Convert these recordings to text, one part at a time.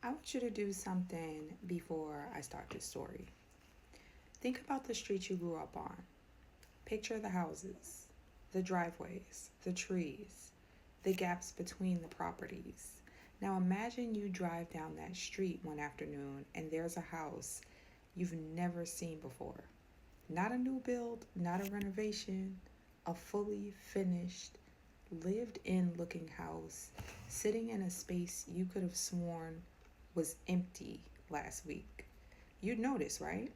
I want you to do something before I start this story. Think about the street you grew up on. Picture the houses, the driveways, the trees, the gaps between the properties. Now imagine you drive down that street one afternoon and there's a house you've never seen before. Not a new build, not a renovation, a fully finished, lived in looking house sitting in a space you could have sworn was empty last week. You'd notice, right?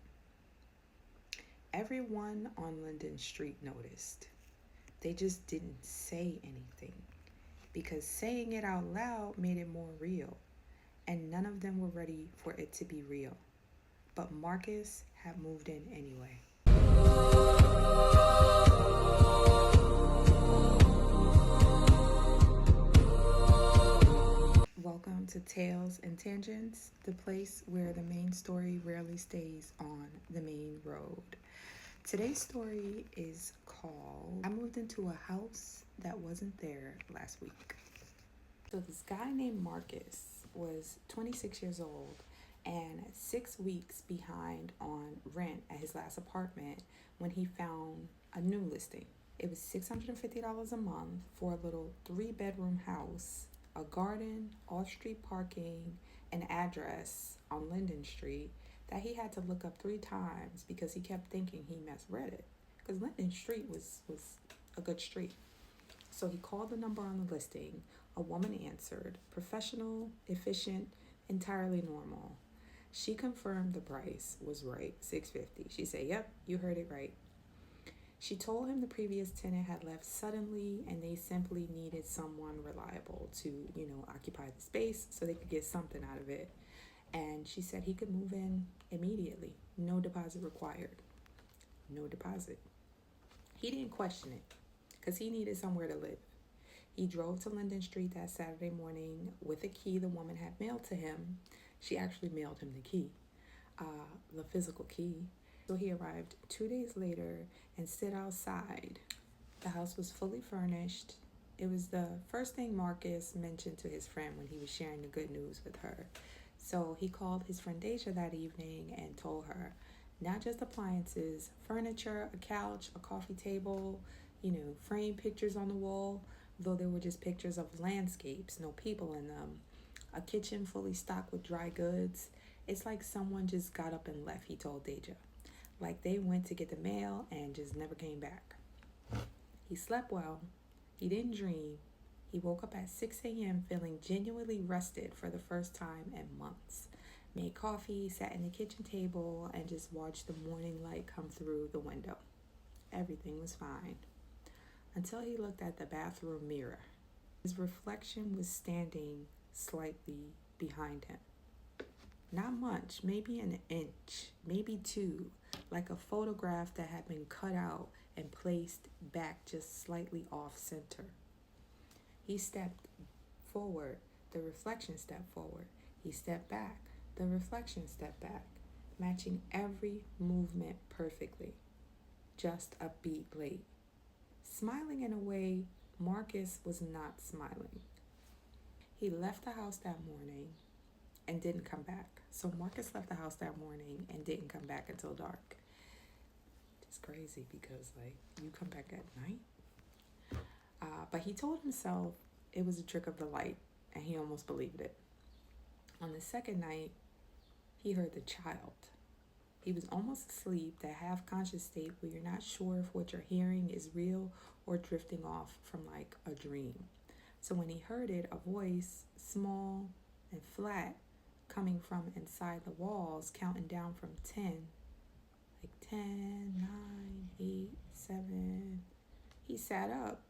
Everyone on Linden Street noticed. They just didn't say anything because saying it out loud made it more real, and none of them were ready for it to be real. But Marcus had moved in anyway. Welcome to Tales and Tangents, the place where the main story rarely stays on the main road. Today's story is called I Moved Into a House That Wasn't There Last Week. So, this guy named Marcus was 26 years old and 6 weeks behind on rent at his last apartment when he found a new listing. It was $650 a month for a little 3-bedroom house, a garden, off-street parking, an address on Linden Street that he had to look up 3 times because he kept thinking he misread it. Because Linden Street was a good street. So he called the number on the listing. A woman answered, professional, efficient, entirely normal. She confirmed the price was right, $650. She said, "Yep, you heard it right." She told him the previous tenant had left suddenly and they simply needed someone reliable to, occupy the space so they could get something out of it. And she said he could move in immediately. No deposit required. No deposit. He didn't question it because he needed somewhere to live. He drove to Linden Street that Saturday morning with a key the woman had mailed to him. She actually mailed him the key, the physical key. So he arrived 2 days later and stood outside. The house was fully furnished. It was the first thing Marcus mentioned to his friend when he was sharing the good news with her. So he called his friend Deja that evening and told her, not just appliances, furniture, a couch, a coffee table, framed pictures on the wall, though they were just pictures of landscapes, no people in them, a kitchen fully stocked with dry goods. It's like someone just got up and left, he told Deja. Like they went to get the mail and just never came back. He slept well. He didn't dream. He woke up at 6 a.m. feeling genuinely rested for the first time in months. Made coffee, sat in the kitchen table, and just watched the morning light come through the window. Everything was fine. Until he looked at the bathroom mirror. His reflection was standing slightly behind him. Not much, maybe an inch, maybe 2, like a photograph that had been cut out and placed back just slightly off center. He stepped forward, the reflection stepped forward. He stepped back, the reflection stepped back, matching every movement perfectly, just a beat late. Smiling in a way Marcus was not smiling. He left the house that morning and didn't come back. So Marcus left the house that morning and didn't come back until dark. It's crazy because you come back at night. But he told himself it was a trick of the light and he almost believed it. On the second night, he heard the child. He was almost asleep, that half-conscious state where you're not sure if what you're hearing is real or drifting off from a dream. So when he heard it, a voice, small and flat, coming from inside the walls, counting down from 10, 10, 9, 8, 7. He sat up.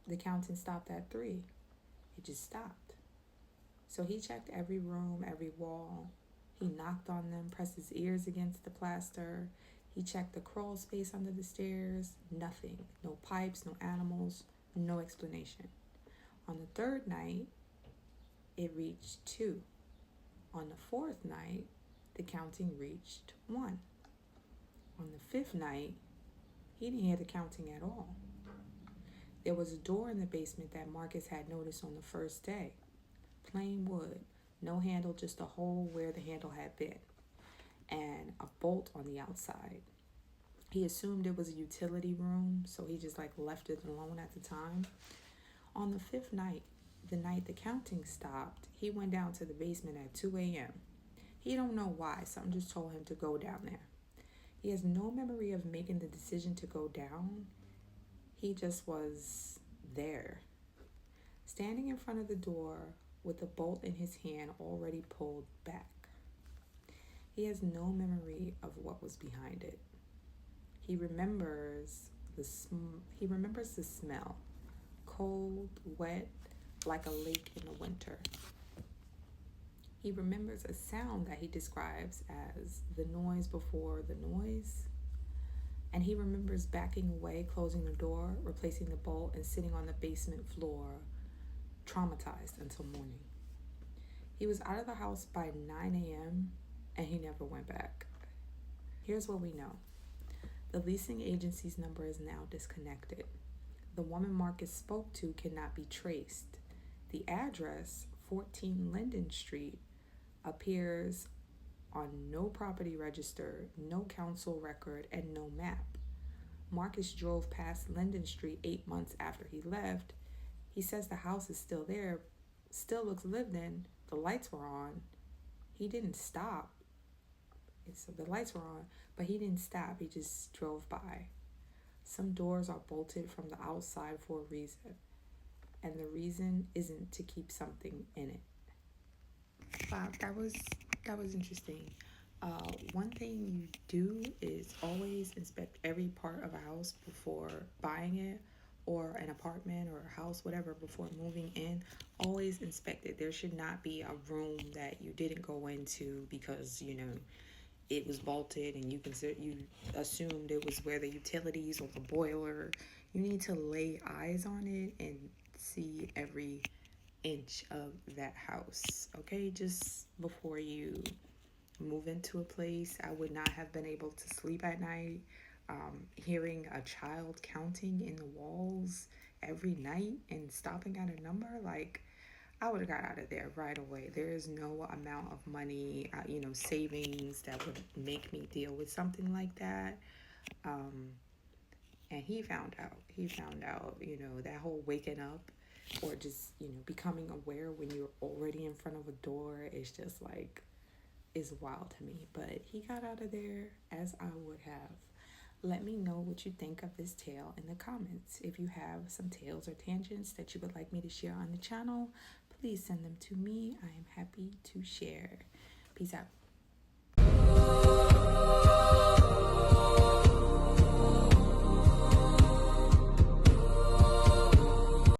The counting stopped at 3. It just stopped. So he checked every room, every wall. He knocked on them, pressed his ears against the plaster. He checked the crawl space under the stairs. Nothing. No pipes, no animals, no explanation. On the third night, it reached 2. On the fourth night, the counting reached 1. On the 5th night, he didn't hear the counting at all. There was a door in the basement that Marcus had noticed on the first day. Plain wood, No handle, just a hole where the handle had been, and a bolt on the outside. He assumed it was a utility room, so he just like left it alone at the time. On the fifth night, the night the counting stopped, he went down to the basement at 2 a.m. He don't know why, something just told him to go down there. He has no memory of making the decision to go down. He just was there, standing in front of the door with the bolt in his hand already pulled back. He has no memory of what was behind it. He remembers the smell, cold, wet, like a lake in the winter. He remembers a sound that he describes as the noise before the noise. And he remembers backing away, closing the door, replacing the bolt, and sitting on the basement floor, traumatized until morning. He was out of the house by 9 a.m. and he never went back. Here's what we know. The leasing agency's number is now disconnected. The woman Marcus spoke to cannot be traced. The address, 14 Linden Street, appears on no property register, no council record, and no map. Marcus drove past Linden Street 8 months after he left. He says the house is still there, still looks lived in, the lights were on. He didn't stop. So the lights were on, but he didn't stop. He just drove by. Some doors are bolted from the outside for a reason, and the reason isn't to keep something in it. Wow, that was interesting. One thing you do is always inspect every part of a house before buying it, or an apartment or a house, whatever, before moving in. Always inspect it. There should not be a room that you didn't go into because, it was bolted and you assumed it was where the utilities or the boiler. You need to lay eyes on it and see every inch of that house, okay? Just before you move into a place. I would not have been able to sleep at night. Hearing a child counting in the walls every night and stopping at a number, like, I would have got out of there right away. There is no amount of money, savings that would make me deal with something like that. And he found out, that whole waking up or just, becoming aware when you're already in front of a door is just like, is wild to me. But he got out of there as I would have. Let me know what you think of this tale in the comments. If you have some tales or tangents that you would like me to share on the channel, please send them to me. I am happy to share. Peace out.